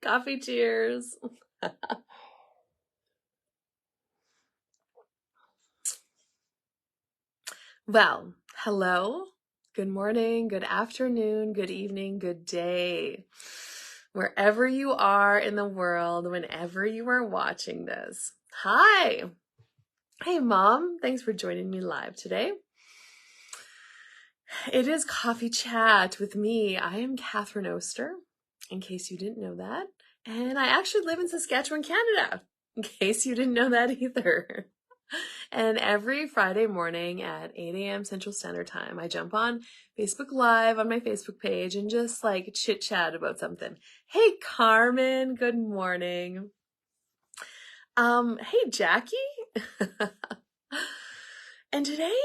Coffee cheers. Well, hello, good morning, good afternoon, good evening, good day. Wherever you are in the world, whenever you are watching this. Hi. Hey, Mom. Thanks for joining me live today. It is Coffee Chat with me. I am Catherine Oster, in case you didn't know that. And I actually live in Saskatchewan, Canada, in case you didn't know that either. And every Friday morning at 8 a.m. Central Standard Time, I jump on Facebook Live on my Facebook page and just like chit chat about something. Hey, Carmen, good morning. Hey, Jackie. And today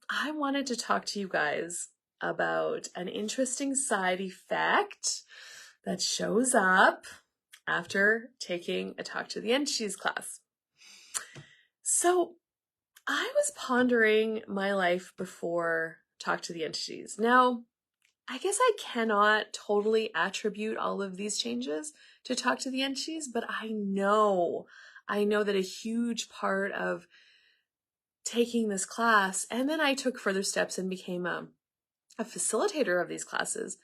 I wanted to talk to you guys about an interesting side effect that shows up after taking a Talk to the Entities class. So I was pondering my life before Talk to the Entities. Now, I guess I cannot totally attribute all of these changes to Talk to the Entities, but I know that a huge part of taking this class, and then I took further steps and became a facilitator of these classes,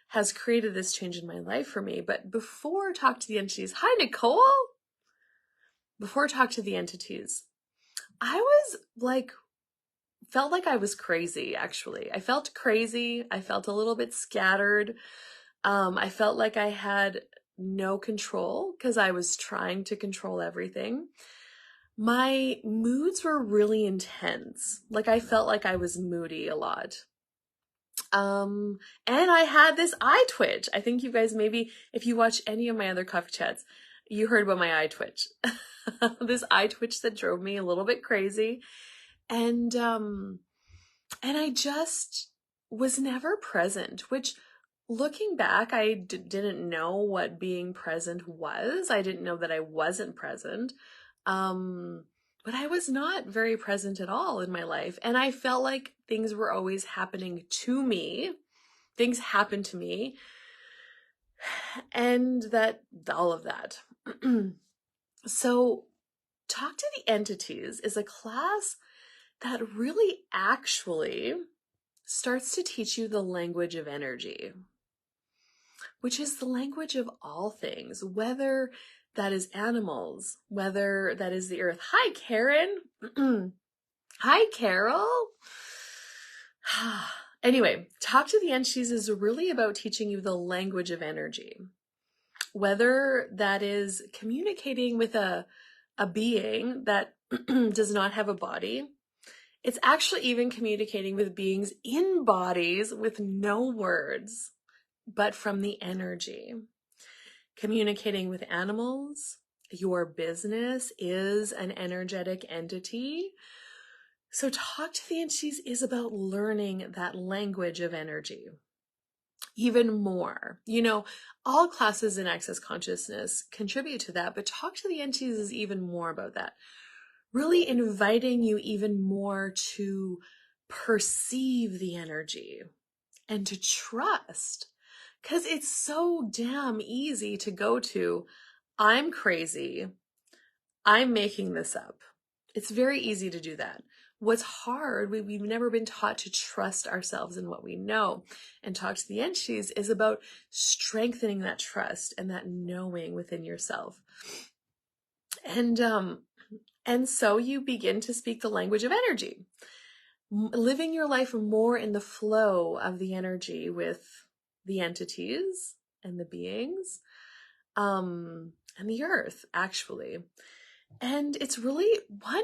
has created this change in my life for me. But before Talk to the Entities, hi, Nicole! Before Talk to the Entities, I was felt like I was crazy, actually. I felt crazy. I felt a little bit scattered. I felt like I had no control because I was trying to control everything. My moods were really intense. Like I felt like I was moody a lot. And I had this eye twitch. I think you guys maybe, if you watch any of my other coffee chats, you heard about my eye twitch. This eye twitch that drove me a little bit crazy. And I just was never present, which looking back, I didn't know what being present was. I didn't know that I wasn't present. But I was not very present at all in my life. And I felt like things were always happening to me. Things happened to me. And that, all of that. So Talk to the Entities is a class that really actually starts to teach you the language of energy, which is the language of all things, whether that is animals, whether that is the earth. Hi, Karen. Hi, Carol. Anyway, Talk to the Entities is really about teaching you the language of energy, whether that is communicating with a being that does not have a body. It's actually even communicating with beings in bodies with no words, but from the energy. Communicating with animals. Your business is an energetic entity. So Talk to the Entities is about learning that language of energy even more. You know, all classes in Access Consciousness contribute to that, but Talk to the Entities is even more about that. Really inviting you even more to perceive the energy and to trust. Because it's so damn easy to go to, I'm crazy, I'm making this up. It's very easy to do that. What's hard, we've never been taught to trust ourselves in what we know. And Talk to the Entities is about strengthening that trust and that knowing within yourself. And so you begin to speak the language of energy, living your life more in the flow of the energy with the entities and the beings, and the earth, actually. And it's really one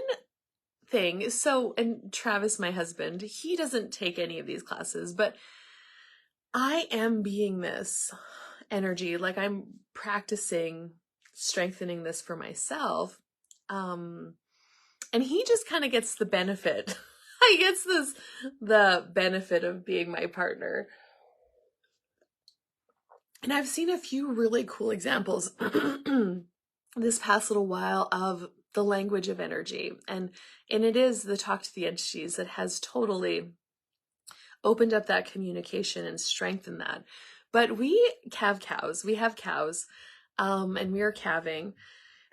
thing. So, and Travis, my husband, he doesn't take any of these classes, but I am being this energy, like I'm practicing strengthening this for myself. And he just kind of gets the benefit. He gets the benefit of being my partner. And I've seen a few really cool examples this past little while of the language of energy. And it is the Talk to the Entities that has totally opened up that communication and strengthened that. But we have cows. and we are calving.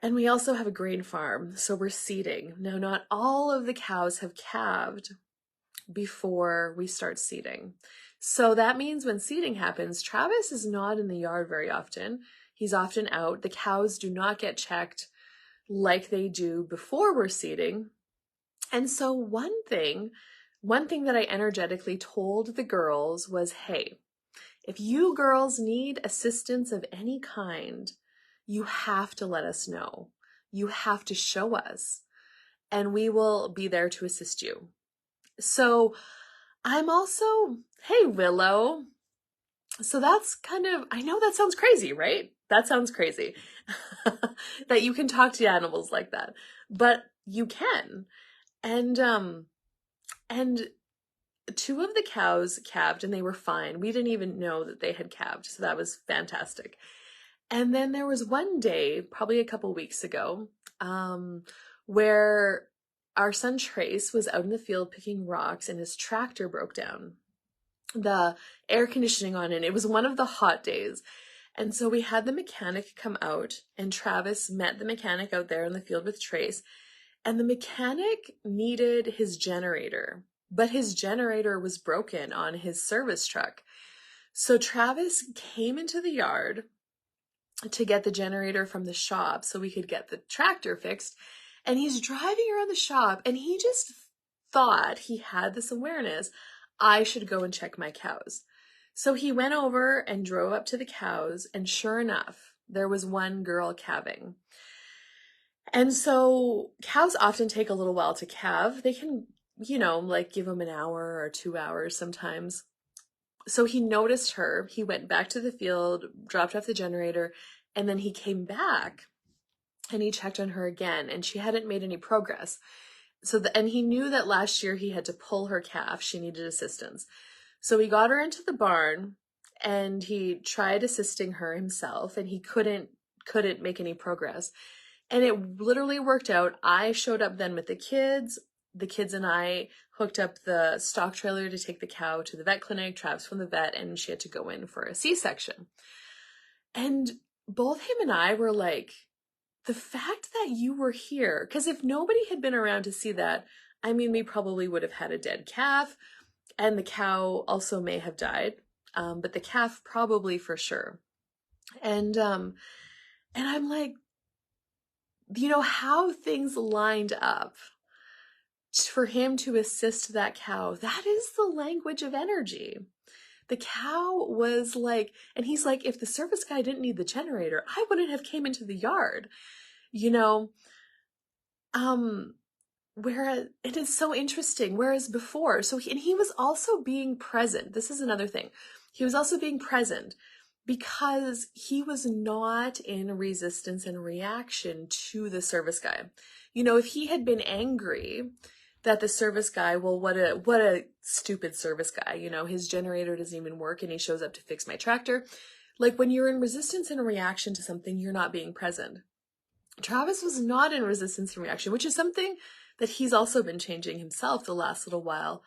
And we also have a grain farm, so we're seeding. Now, not all of the cows have calved before we start seeding. So that means when seeding happens, Travis is not in the yard very often. He's often out. The cows do not get checked like they do before we're seeding. And so one thing that I energetically told the girls was, hey, if you girls need assistance of any kind, you have to let us know. You have to show us, and we will be there to assist you. So I'm also, hey, Willow. So that's kind of, I know that sounds crazy, right? That sounds crazy that you can talk to animals like that, but you can. And two of the cows calved and they were fine. We didn't even know that they had calved, so that was fantastic. And then there was one day, probably a couple weeks ago, where our son Trace was out in the field picking rocks and his tractor broke down. The air conditioning on, and it was one of the hot days. And so we had the mechanic come out, and Travis met the mechanic out there in the field with Trace. And the mechanic needed his generator, but his generator was broken on his service truck. So Travis came into the yard to get the generator from the shop so we could get the tractor fixed. And he's driving around the shop and he just thought, he had this awareness, I should go and check my cows. So he went over and drove up to the cows, and sure enough, there was one girl calving. And so cows often take a little while to calve. They can, like give them an hour or 2 hours sometimes. So he noticed her. He went back to the field, dropped off the generator, and then he came back and he checked on her again, and she hadn't made any progress. And he knew that last year he had to pull her calf. She needed assistance. So he got her into the barn and he tried assisting her himself, and he couldn't make any progress. And it literally worked out. I showed up then with the kids. The kids and I hooked up the stock trailer to take the cow to the vet clinic, Travis from the vet, and she had to go in for a C-section. And both him and I were like, the fact that you were here, because if nobody had been around to see that, I mean, we probably would have had a dead calf, and the cow also may have died, but the calf probably for sure. And I'm like, how things lined up for him to assist that cow. That is the language of energy. The cow was like, and he's like, if the service guy didn't need the generator, I wouldn't have came into the yard, whereas it is so interesting. Whereas before, he was also being present. This is another thing. He was also being present because he was not in resistance and reaction to the service guy. If he had been angry that the service guy, well, what a stupid service guy, his generator doesn't even work and he shows up to fix my tractor. Like, when you're in resistance and reaction to something, you're not being present. Travis was not in resistance and reaction, which is something that he's also been changing himself the last little while.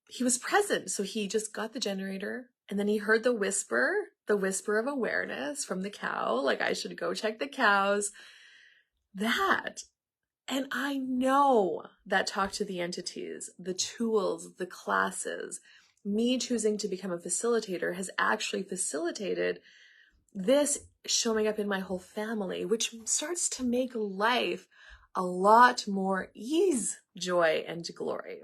He was present. So he just got the generator, and then he heard the whisper of awareness from the cow, like, I should go check the cows. That. And I know that Talk to the Entities, the tools, the classes, me choosing to become a facilitator has actually facilitated this showing up in my whole family, which starts to make life a lot more ease, joy, and glory.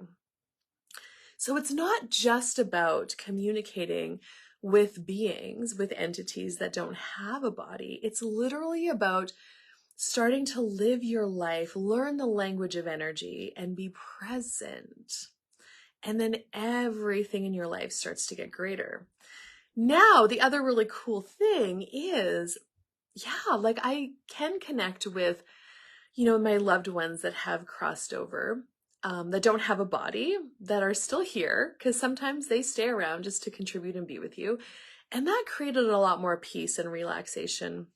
So it's not just about communicating with beings, with entities that don't have a body. It's literally about starting to live your life, learn the language of energy, and be present. And then everything in your life starts to get greater. Now, the other really cool thing is, like, I can connect with, my loved ones that have crossed over, that don't have a body, that are still here, because sometimes they stay around just to contribute and be with you. And that created a lot more peace and relaxation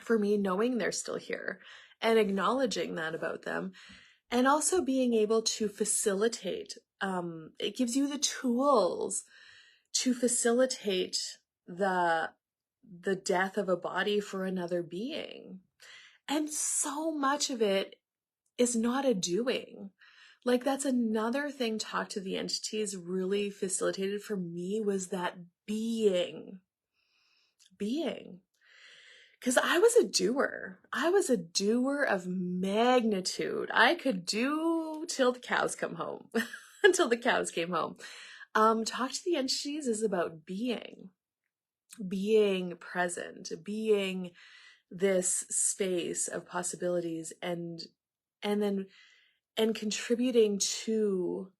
for me, knowing they're still here and acknowledging that about them, and also being able to facilitate. It gives you the tools to facilitate the the death of a body for another being. And so much of it is not a doing. Like, that's another thing Talk to the Entities really facilitated for me, was that being. Because I was a doer. I was a doer of magnitude. I could do till the cows come home, until the cows came home. Talk to the Entities is about being present, being this space of possibilities, and contributing to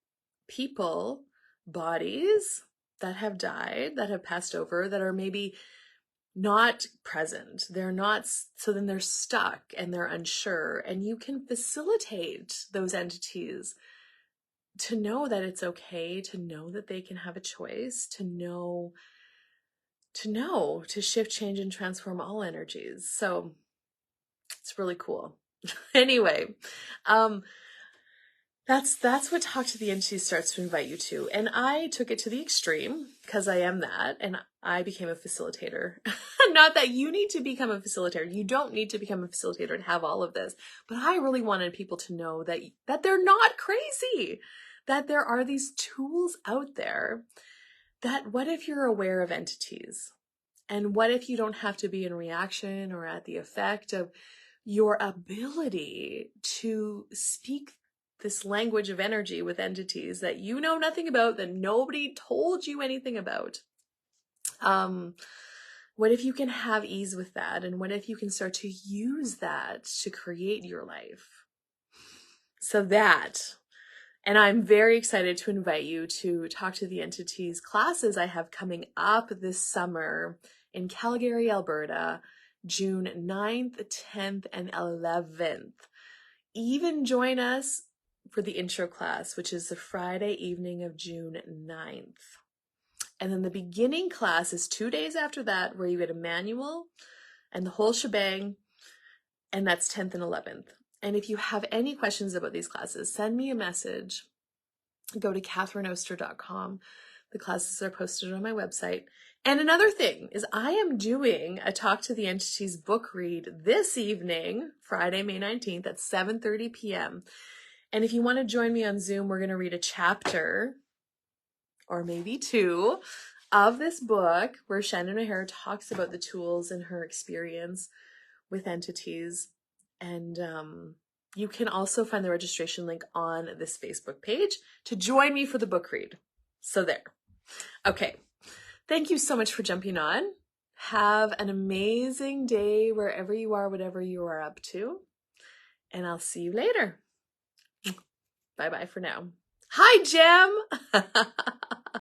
people, bodies that have died, that have passed over, that are maybe not present. They're not, so then they're stuck and they're unsure. And you can facilitate those entities to know that it's okay, to know that they can have a choice, to shift, change, and transform all energies. So it's really cool. Anyway, that's what Talk to the Entities starts to invite you to. And I took it to the extreme, because I am that, and I became a facilitator. Not that you need to become a facilitator. You don't need to become a facilitator and have all of this. But I really wanted people to know that they're not crazy, that there are these tools out there. That what if you're aware of entities? And what if you don't have to be in reaction or at the effect of your ability to speak this language of energy with entities that you know nothing about, that nobody told you anything about? What if you can have ease with that? And what if you can start to use that to create your life? So that, and I'm very excited to invite you to Talk to the Entities classes I have coming up this summer in Calgary, Alberta, June 9th, 10th, and 11th. Even join us for the intro class, which is the Friday evening of June 9th. And then the beginning class is 2 days after that, where you get a manual and the whole shebang, and that's 10th and 11th. And if you have any questions about these classes, send me a message. Go to katherineoster.com. The classes are posted on my website. And another thing is, I am doing a Talk to the Entities book read this evening, Friday, May 19th at 7:30 p.m. And if you want to join me on Zoom, we're going to read a chapter, or maybe two, of this book where Shannon O'Hara talks about the tools and her experience with entities. And you can also find the registration link on this Facebook page to join me for the book read. So there. Okay. Thank you so much for jumping on. Have an amazing day wherever you are, whatever you are up to. And I'll see you later. Bye-bye for now. Hi, Jem.